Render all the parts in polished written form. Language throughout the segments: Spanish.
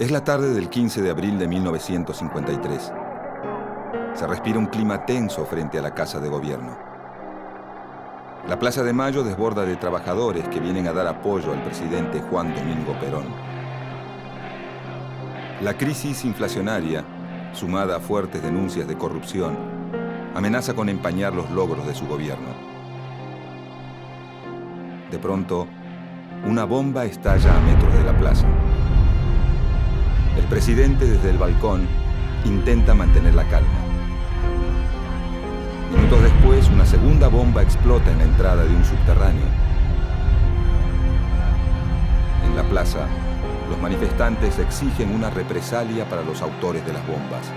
Es la tarde del 15 de abril de 1953. Se respira un clima tenso frente a la Casa de Gobierno. La Plaza de Mayo desborda de trabajadores que vienen a dar apoyo al presidente Juan Domingo Perón. La crisis inflacionaria, sumada a fuertes denuncias de corrupción, amenaza con empañar los logros de su gobierno. De pronto, una bomba estalla a metros de la plaza. El presidente, desde el balcón, intenta mantener la calma. Minutos después, una segunda bomba explota en la entrada de un subterráneo. En la plaza, los manifestantes exigen una represalia para los autores de las bombas.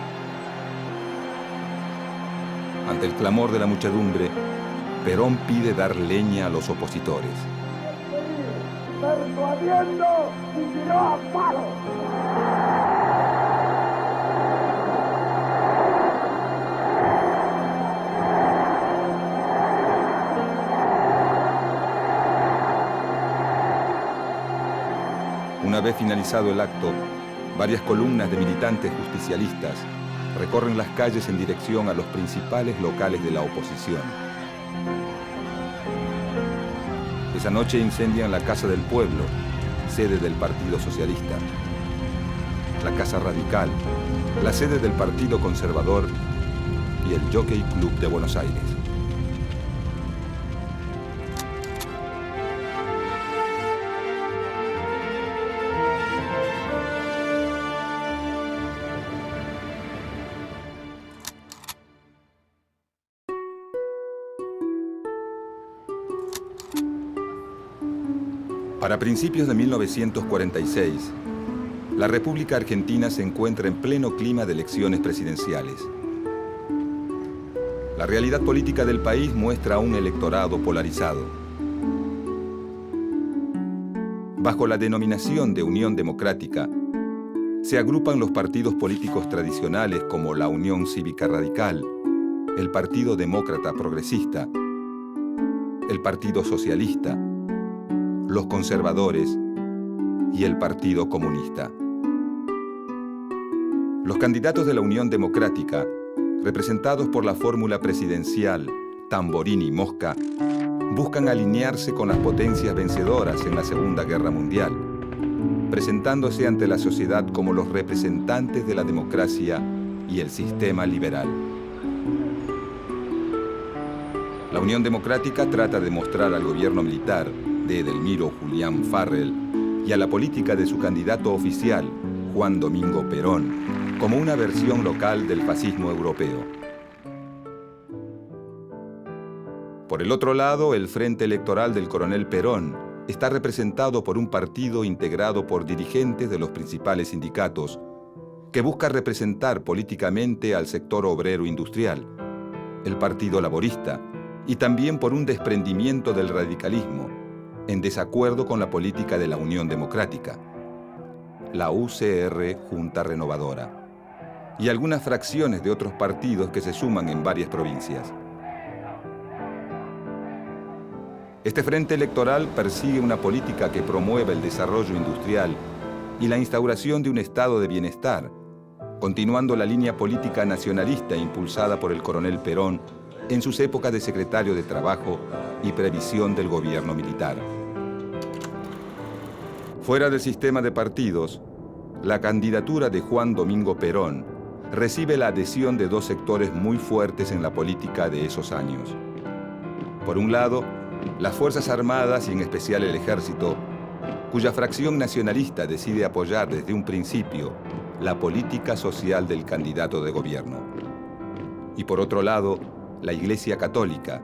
Ante el clamor de la muchedumbre, Perón pide dar leña a los opositores. Persuadiendo y tiró a palo. Una vez finalizado el acto, varias columnas de militantes justicialistas recorren las calles en dirección a los principales locales de la oposición. Esa noche incendian la Casa del Pueblo, sede del Partido Socialista, la Casa Radical, la sede del Partido Conservador y el Jockey Club de Buenos Aires. Para principios de 1946, la República Argentina se encuentra en pleno clima de elecciones presidenciales. La realidad política del país muestra a un electorado polarizado. Bajo la denominación de Unión Democrática, se agrupan los partidos políticos tradicionales como la Unión Cívica Radical, el Partido Demócrata Progresista, el Partido Socialista, los conservadores y el Partido Comunista. Los candidatos de la Unión Democrática, representados por la fórmula presidencial Tamborini-Mosca, buscan alinearse con las potencias vencedoras en la Segunda Guerra Mundial, presentándose ante la sociedad como los representantes de la democracia y el sistema liberal. La Unión Democrática trata de mostrar al gobierno militar de Edelmiro Julián Farrell y a la política de su candidato oficial, Juan Domingo Perón, como una versión local del fascismo europeo. Por el otro lado, el Frente Electoral del Coronel Perón está representado por un partido integrado por dirigentes de los principales sindicatos que busca representar políticamente al sector obrero industrial, el Partido Laborista, y también por un desprendimiento del radicalismo, en desacuerdo con la política de la Unión Democrática, la UCR Junta Renovadora, y algunas fracciones de otros partidos que se suman en varias provincias. Este frente electoral persigue una política que promueva el desarrollo industrial y la instauración de un estado de bienestar, continuando la línea política nacionalista impulsada por el coronel Perón en sus épocas de secretario de Trabajo y Previsión del gobierno militar. Fuera del sistema de partidos, la candidatura de Juan Domingo Perón recibe la adhesión de dos sectores muy fuertes en la política de esos años. Por un lado, las Fuerzas Armadas y en especial el Ejército, cuya fracción nacionalista decide apoyar desde un principio la política social del candidato de gobierno. Y por otro lado, la Iglesia Católica,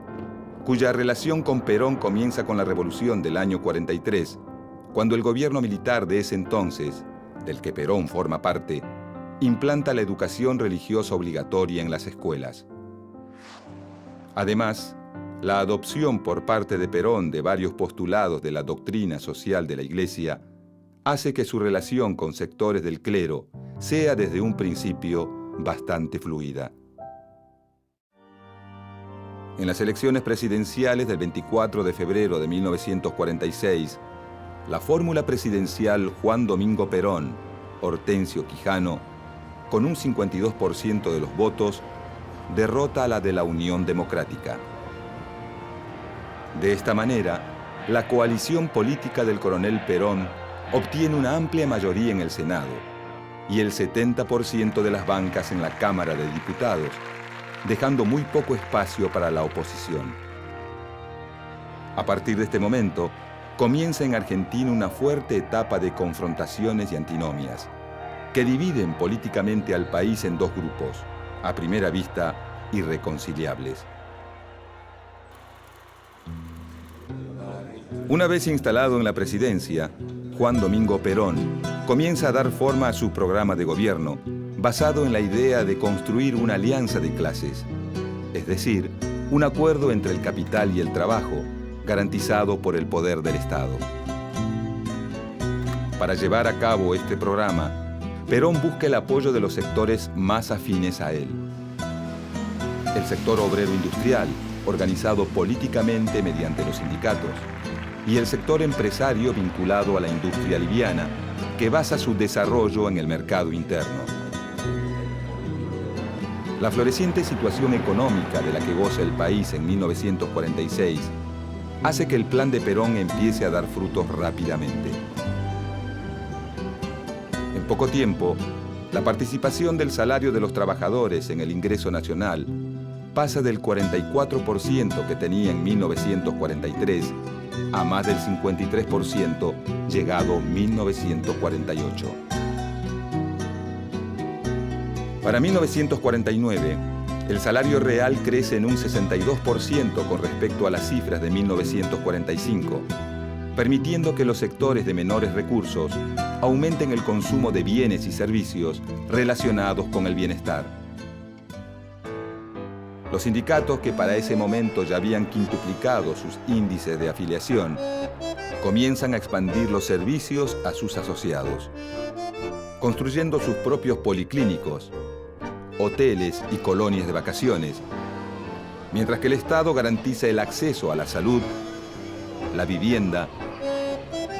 cuya relación con Perón comienza con la Revolución del año 43, cuando el gobierno militar de ese entonces, del que Perón forma parte, implanta la educación religiosa obligatoria en las escuelas. Además, la adopción por parte de Perón de varios postulados de la doctrina social de la Iglesia hace que su relación con sectores del clero sea desde un principio bastante fluida. En las elecciones presidenciales del 24 de febrero de 1946, la fórmula presidencial Juan Domingo Perón Hortensio Quijano, con un 52% de los votos, derrota a la de la Unión Democrática. De esta manera, la coalición política del coronel Perón obtiene una amplia mayoría en el Senado y el 70% de las bancas en la Cámara de Diputados, dejando muy poco espacio para la oposición. A partir de este momento, comienza en Argentina una fuerte etapa de confrontaciones y antinomias, que dividen políticamente al país en dos grupos, a primera vista irreconciliables. Una vez instalado en la presidencia, Juan Domingo Perón comienza a dar forma a su programa de gobierno, basado en la idea de construir una alianza de clases, es decir, un acuerdo entre el capital y el trabajo, garantizado por el poder del Estado. Para llevar a cabo este programa, Perón busca el apoyo de los sectores más afines a él. El sector obrero industrial, organizado políticamente mediante los sindicatos, y el sector empresario vinculado a la industria liviana, que basa su desarrollo en el mercado interno. La floreciente situación económica de la que goza el país en 1946 hace que el plan de Perón empiece a dar frutos rápidamente. En poco tiempo, la participación del salario de los trabajadores en el ingreso nacional pasa del 44% que tenía en 1943 a más del 53% llegado 1948. Para 1949, el salario real crece en un 62% con respecto a las cifras de 1945, permitiendo que los sectores de menores recursos aumenten el consumo de bienes y servicios relacionados con el bienestar. Los sindicatos, que para ese momento ya habían quintuplicado sus índices de afiliación, comienzan a expandir los servicios a sus asociados, construyendo sus propios policlínicos, hoteles y colonias de vacaciones, mientras que el Estado garantiza el acceso a la salud, la vivienda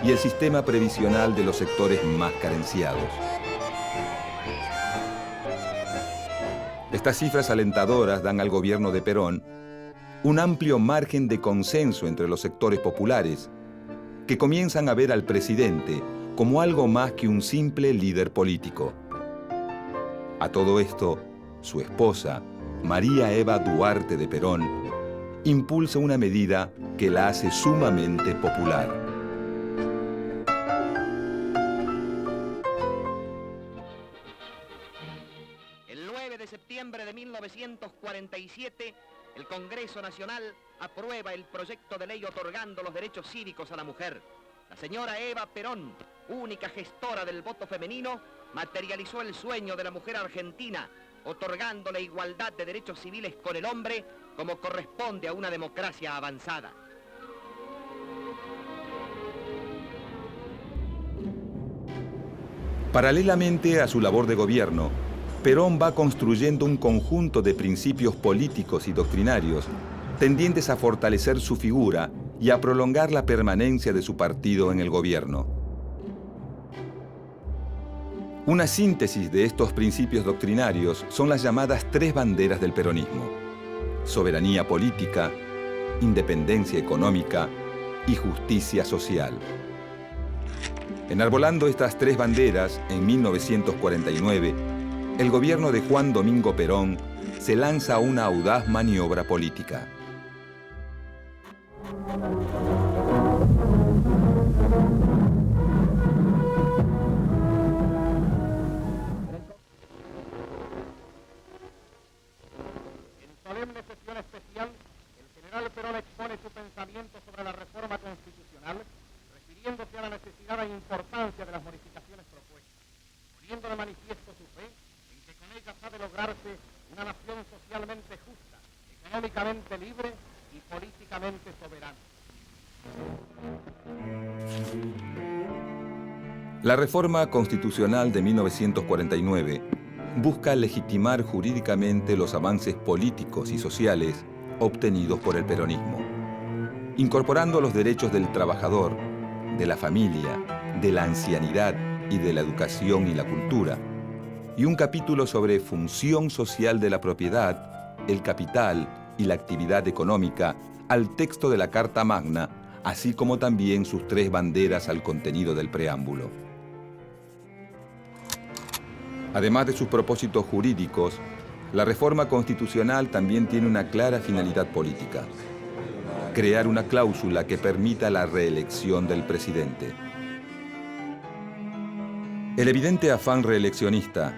y el sistema previsional de los sectores más carenciados. Estas cifras alentadoras dan al gobierno de Perón un amplio margen de consenso entre los sectores populares, que comienzan a ver al presidente como algo más que un simple líder político. A todo esto, su esposa, María Eva Duarte de Perón, impulsa una medida que la hace sumamente popular. El 9 de septiembre de 1947, el Congreso Nacional aprueba el proyecto de ley otorgando los derechos cívicos a la mujer. La señora Eva Perón, única gestora del voto femenino, materializó el sueño de la mujer argentina, otorgando la igualdad de derechos civiles con el hombre como corresponde a una democracia avanzada. Paralelamente a su labor de gobierno, Perón va construyendo un conjunto de principios políticos y doctrinarios tendientes a fortalecer su figura y a prolongar la permanencia de su partido en el gobierno. Una síntesis de estos principios doctrinarios son las llamadas tres banderas del peronismo: soberanía política, independencia económica y justicia social. Enarbolando estas tres banderas, en 1949, el gobierno de Juan Domingo Perón se lanza a una audaz maniobra política. En solemne sesión especial, el general Perón expone su pensamiento sobre la reforma constitucional, refiriéndose a la necesidad e importancia de las modificaciones propuestas, poniendo de manifiesto su fe en que con ellas ha de lograrse una nación socialmente justa, económicamente libre y políticamente soberana. La reforma constitucional de 1949 busca legitimar jurídicamente los avances políticos y sociales obtenidos por el peronismo, incorporando los derechos del trabajador, de la familia, de la ancianidad y de la educación y la cultura, y un capítulo sobre función social de la propiedad, el capital y la actividad económica al texto de la Carta Magna, así como también sus 3 banderas al contenido del preámbulo. Además de sus propósitos jurídicos, la reforma constitucional también tiene una clara finalidad política: crear una cláusula que permita la reelección del presidente. El evidente afán reeleccionista,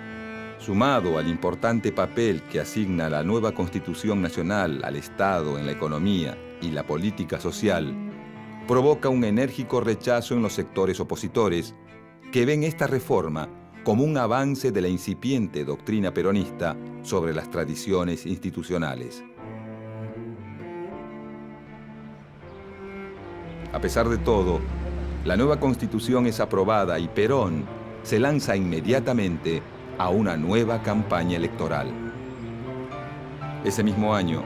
sumado al importante papel que asigna la nueva Constitución Nacional al Estado en la economía y la política social, provoca un enérgico rechazo en los sectores opositores que ven esta reforma como un avance de la incipiente doctrina peronista sobre las tradiciones institucionales. A pesar de todo, la nueva Constitución es aprobada y Perón se lanza inmediatamente a una nueva campaña electoral. Ese mismo año,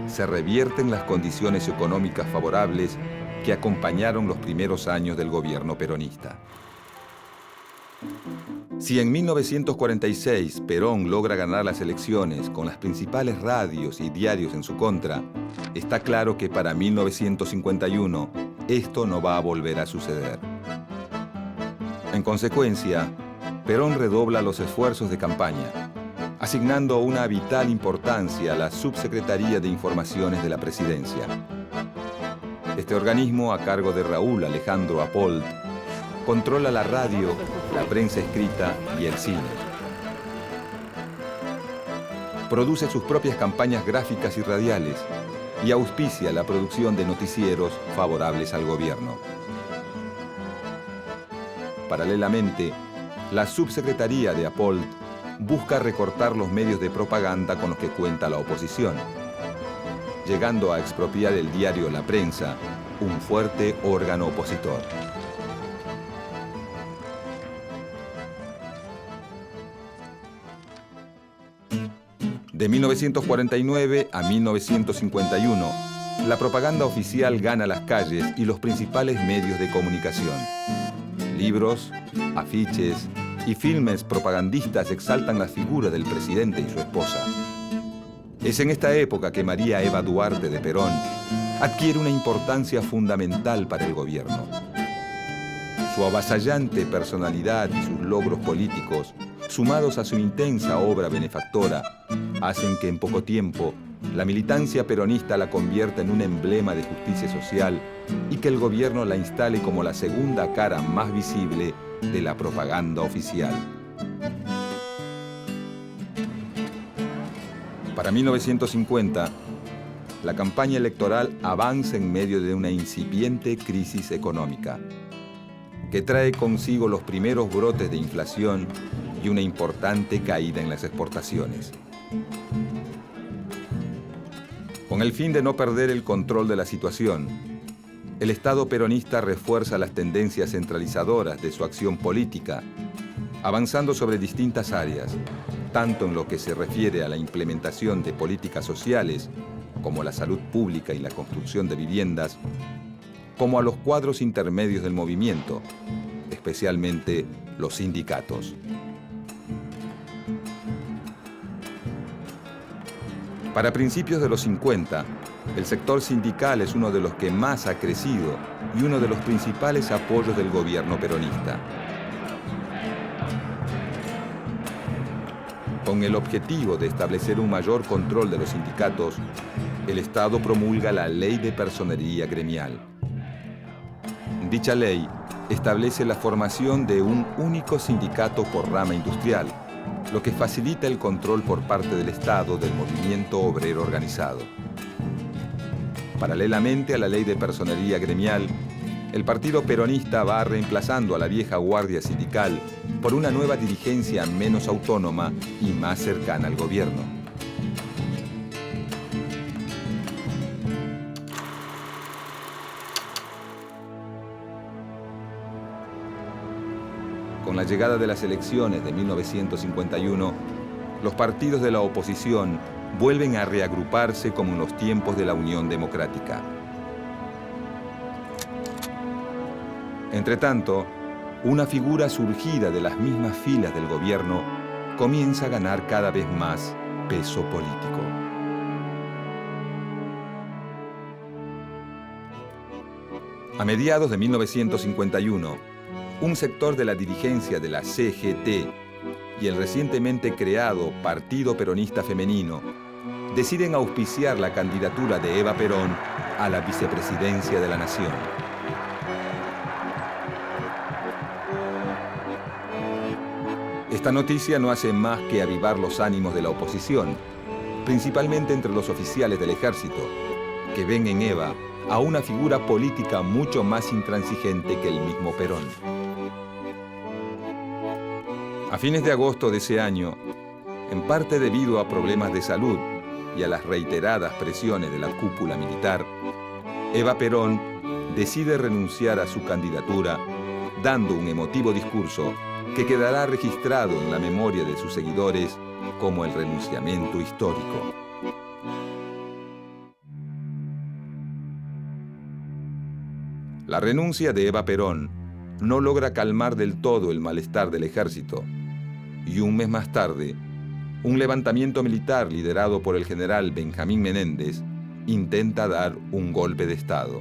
se revierten las condiciones económicas favorables que acompañaron los primeros años del gobierno peronista. Si en 1946 Perón logra ganar las elecciones con las principales radios y diarios en su contra, está claro que para 1951 esto no va a volver a suceder. En consecuencia, Perón redobla los esfuerzos de campaña, asignando una vital importancia a la Subsecretaría de Informaciones de la Presidencia. Este organismo, a cargo de Raúl Alejandro Apold, controla la radio, la prensa escrita y el cine. Produce sus propias campañas gráficas y radiales y auspicia la producción de noticieros favorables al gobierno. Paralelamente, la Subsecretaría de Apold busca recortar los medios de propaganda con los que cuenta la oposición, llegando a expropiar el diario La Prensa, un fuerte órgano opositor. De 1949 a 1951, la propaganda oficial gana las calles y los principales medios de comunicación. Libros, afiches y filmes propagandistas exaltan la figura del presidente y su esposa. Es en esta época que María Eva Duarte de Perón adquiere una importancia fundamental para el gobierno. Su avasallante personalidad y sus logros políticos, sumados a su intensa obra benefactora, hacen que en poco tiempo la militancia peronista la convierta en un emblema de justicia social y que el gobierno la instale como la segunda cara más visible de la propaganda oficial. Para 1950, la campaña electoral avanza en medio de una incipiente crisis económica, que trae consigo los primeros brotes de inflación y una importante caída en las exportaciones. Con el fin de no perder el control de la situación, el Estado peronista refuerza las tendencias centralizadoras de su acción política, avanzando sobre distintas áreas, tanto en lo que se refiere a la implementación de políticas sociales, como la salud pública y la construcción de viviendas, como a los cuadros intermedios del movimiento, especialmente los sindicatos. Para principios de los 50, el sector sindical es uno de los que más ha crecido y uno de los principales apoyos del gobierno peronista. Con el objetivo de establecer un mayor control de los sindicatos, el Estado promulga la Ley de Personería Gremial. Dicha ley establece la formación de un único sindicato por rama industrial, lo que facilita el control por parte del Estado del movimiento obrero organizado. Paralelamente a la Ley de Personería Gremial, el Partido Peronista va reemplazando a la vieja guardia sindical por una nueva dirigencia menos autónoma y más cercana al gobierno. Con la llegada de las elecciones de 1951, los partidos de la oposición vuelven a reagruparse como en los tiempos de la Unión Democrática. Entretanto, una figura surgida de las mismas filas del gobierno comienza a ganar cada vez más peso político. A mediados de 1951, un sector de la dirigencia de la CGT y el recientemente creado Partido Peronista Femenino deciden auspiciar la candidatura de Eva Perón a la vicepresidencia de la Nación. Esta noticia no hace más que avivar los ánimos de la oposición, principalmente entre los oficiales del ejército, que ven en Eva a una figura política mucho más intransigente que el mismo Perón. A fines de agosto de ese año, en parte debido a problemas de salud y a las reiteradas presiones de la cúpula militar, Eva Perón decide renunciar a su candidatura, dando un emotivo discurso que quedará registrado en la memoria de sus seguidores como el renunciamiento histórico. La renuncia de Eva Perón no logra calmar del todo el malestar del ejército, y un mes más tarde, un levantamiento militar liderado por el general Benjamín Menéndez intenta dar un golpe de Estado.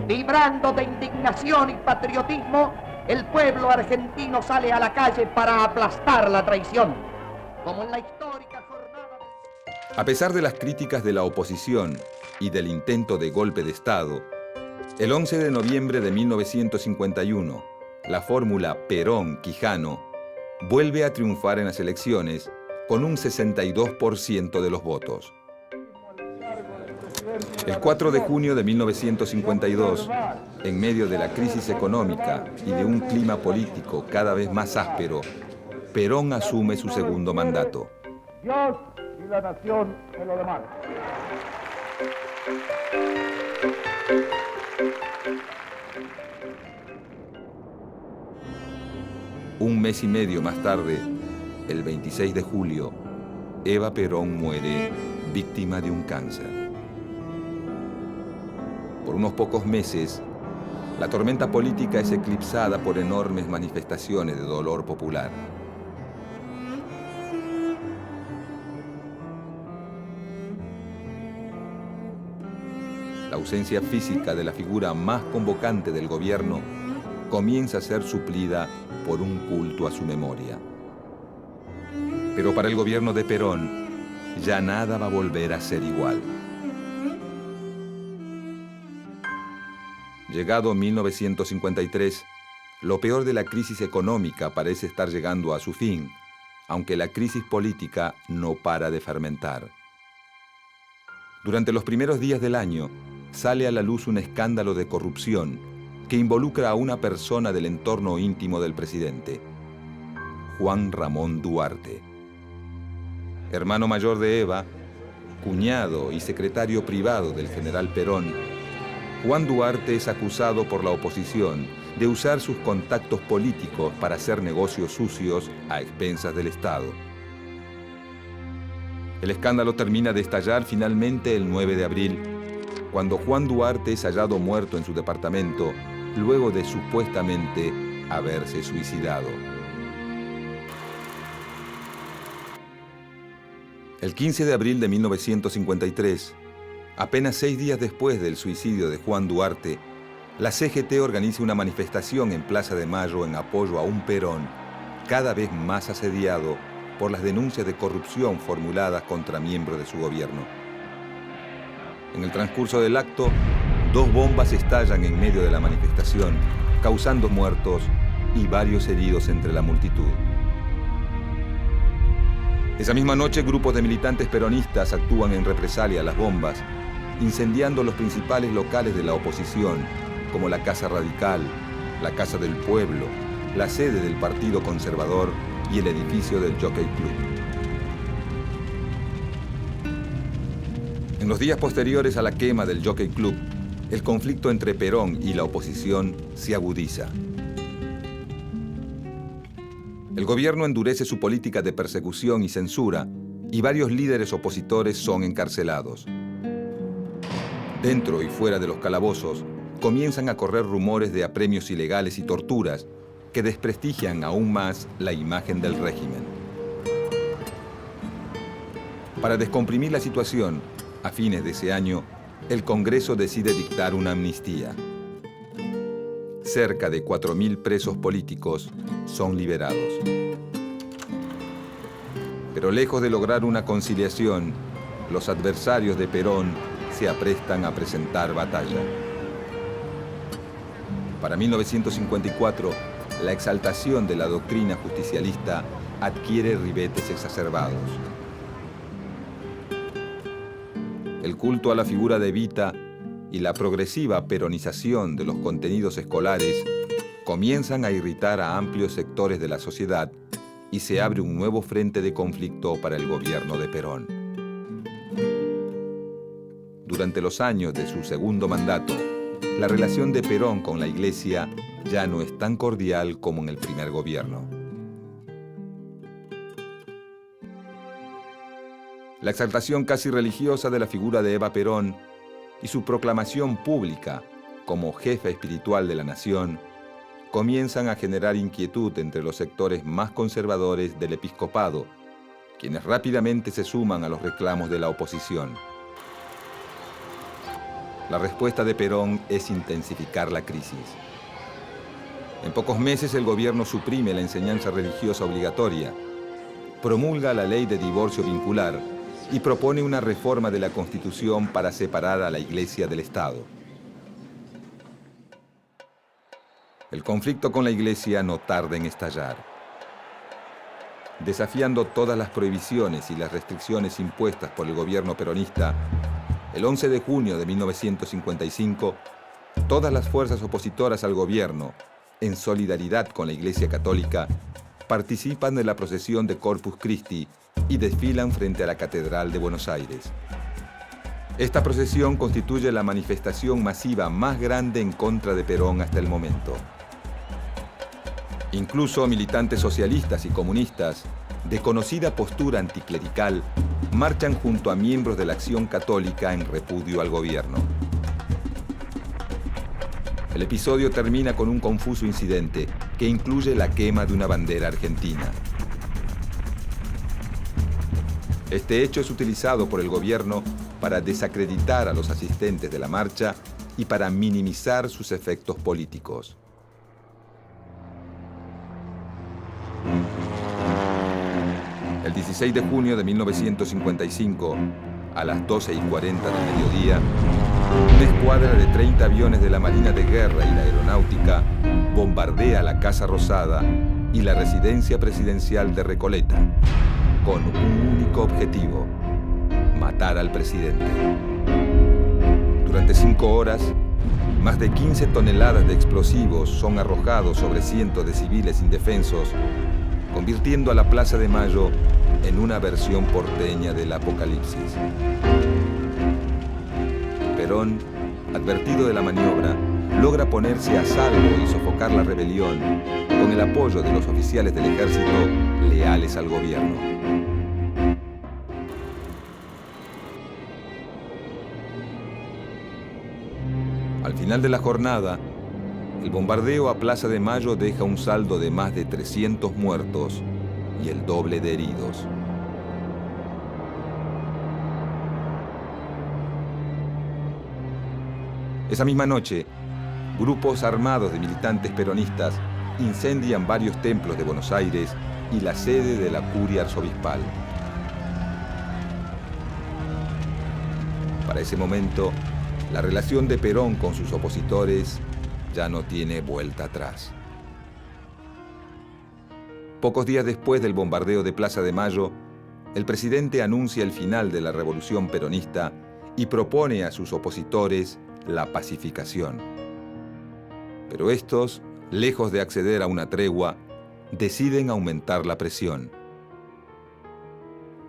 Vibrando de indignación y patriotismo, el pueblo argentino sale a la calle para aplastar la traición, como en la histórica jornada A pesar de las críticas de la oposición y del intento de golpe de Estado, el 11 de noviembre de 1951, la fórmula Perón-Quijano vuelve a triunfar en las elecciones con un 62% de los votos. El 4 de junio de 1952, en medio de la crisis económica y de un clima político cada vez más áspero, Perón asume su segundo mandato. Dios y la nación se lo demandan. Un mes y medio más tarde, el 26 de julio, Eva Perón muere víctima de un cáncer. Por unos pocos meses, la tormenta política es eclipsada por enormes manifestaciones de dolor popular. La ausencia física de la figura más convocante del gobierno comienza a ser suplida por un culto a su memoria. Pero para el gobierno de Perón, ya nada va a volver a ser igual. Llegado 1953, lo peor de la crisis económica parece estar llegando a su fin, aunque la crisis política no para de fermentar. Durante los primeros días del año, sale a la luz un escándalo de corrupción que involucra a una persona del entorno íntimo del presidente, Juan Ramón Duarte. Hermano mayor de Eva, cuñado y secretario privado del general Perón, Juan Duarte es acusado por la oposición de usar sus contactos políticos para hacer negocios sucios a expensas del Estado. El escándalo termina de estallar finalmente el 9 de abril, cuando Juan Duarte es hallado muerto en su departamento luego de supuestamente haberse suicidado. El 15 de abril de 1953, apenas 6 días después del suicidio de Juan Duarte, la CGT organiza una manifestación en Plaza de Mayo en apoyo a un Perón cada vez más asediado por las denuncias de corrupción formuladas contra miembros de su gobierno. En el transcurso del acto, 2 bombas estallan en medio de la manifestación, causando muertos y varios heridos entre la multitud. Esa misma noche, grupos de militantes peronistas actúan en represalia a las bombas, incendiando los principales locales de la oposición, como la Casa Radical, la Casa del Pueblo, la sede del Partido Conservador y el edificio del Jockey Club. En los días posteriores a la quema del Jockey Club, el conflicto entre Perón y la oposición se agudiza. El gobierno endurece su política de persecución y censura y varios líderes opositores son encarcelados. Dentro y fuera de los calabozos, comienzan a correr rumores de apremios ilegales y torturas que desprestigian aún más la imagen del régimen. Para descomprimir la situación, a fines de ese año, el Congreso decide dictar una amnistía. Cerca de 4.000 presos políticos son liberados. Pero lejos de lograr una conciliación, los adversarios de Perón se aprestan a presentar batalla. Para 1954, la exaltación de la doctrina justicialista adquiere ribetes exacerbados. El culto a la figura de Evita y la progresiva peronización de los contenidos escolares comienzan a irritar a amplios sectores de la sociedad y se abre un nuevo frente de conflicto para el gobierno de Perón. Durante los años de su segundo mandato, la relación de Perón con la Iglesia ya no es tan cordial como en el primer gobierno. La exaltación casi religiosa de la figura de Eva Perón y su proclamación pública como jefa espiritual de la nación comienzan a generar inquietud entre los sectores más conservadores del episcopado, quienes rápidamente se suman a los reclamos de la oposición. La respuesta de Perón es intensificar la crisis. En pocos meses el gobierno suprime la enseñanza religiosa obligatoria, promulga la ley de divorcio vincular y propone una reforma de la Constitución para separar a la Iglesia del Estado. El conflicto con la Iglesia no tarda en estallar. Desafiando todas las prohibiciones y las restricciones impuestas por el gobierno peronista, el 11 de junio de 1955, todas las fuerzas opositoras al gobierno, en solidaridad con la Iglesia Católica, participan de la procesión de Corpus Christi y desfilan frente a la Catedral de Buenos Aires. Esta procesión constituye la manifestación masiva más grande en contra de Perón hasta el momento. Incluso militantes socialistas y comunistas, de conocida postura anticlerical, marchan junto a miembros de la Acción Católica en repudio al gobierno. El episodio termina con un confuso incidente que incluye la quema de una bandera argentina. Este hecho es utilizado por el gobierno para desacreditar a los asistentes de la marcha y para minimizar sus efectos políticos. El 16 de junio de 1955, a las 12:40 del mediodía, una escuadra de 30 aviones de la Marina de Guerra y la Aeronáutica bombardea la Casa Rosada y la residencia presidencial de Recoleta, con un único objetivo: matar al presidente. Durante 5 horas, más de 15 toneladas de explosivos son arrojados sobre cientos de civiles indefensos, convirtiendo a la Plaza de Mayo en una versión porteña del apocalipsis. Perón, advertido de la maniobra, logra ponerse a salvo y sofocar la rebelión con el apoyo de los oficiales del ejército leales al gobierno. Al final de la jornada, el bombardeo a Plaza de Mayo deja un saldo de más de 300 muertos y el doble de heridos. Esa misma noche, grupos armados de militantes peronistas incendian varios templos de Buenos Aires y la sede de la curia arzobispal. Para ese momento, la relación de Perón con sus opositores ya no tiene vuelta atrás. Pocos días después del bombardeo de Plaza de Mayo, el presidente anuncia el final de la revolución peronista y propone a sus opositores la pacificación. Pero estos, lejos de acceder a una tregua, deciden aumentar la presión.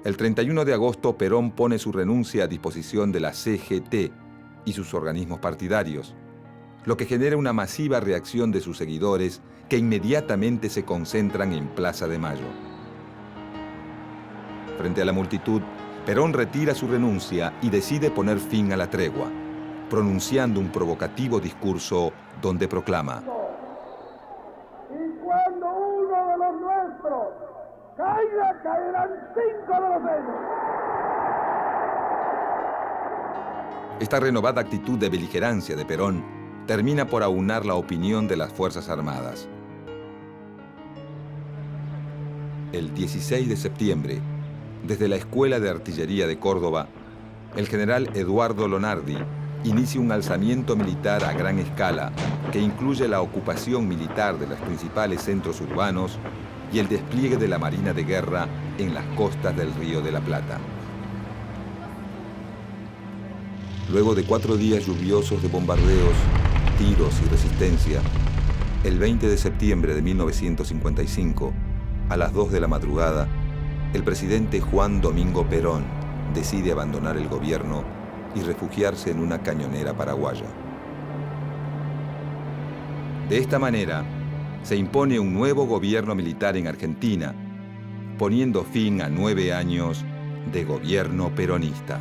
El 31 de agosto, Perón pone su renuncia a disposición de la CGT y sus organismos partidarios, lo que genera una masiva reacción de sus seguidores que inmediatamente se concentran en Plaza de Mayo. Frente a la multitud, Perón retira su renuncia y decide poner fin a la tregua, pronunciando un provocativo discurso donde proclama: Y cuando uno de los nuestros caiga, caerán 5 de los ellos. Esta renovada actitud de beligerancia de Perón termina por aunar la opinión de las Fuerzas Armadas. El 16 de septiembre, desde la Escuela de Artillería de Córdoba, el general Eduardo Lonardi inicia un alzamiento militar a gran escala que incluye la ocupación militar de los principales centros urbanos y el despliegue de la Marina de Guerra en las costas del Río de la Plata. Luego de 4 días lluviosos de bombardeos, tiros y resistencia, el 20 de septiembre de 1955, a las 2 de la madrugada, el presidente Juan Domingo Perón decide abandonar el gobierno y refugiarse en una cañonera paraguaya. De esta manera, se impone un nuevo gobierno militar en Argentina, poniendo fin a 9 años de gobierno peronista.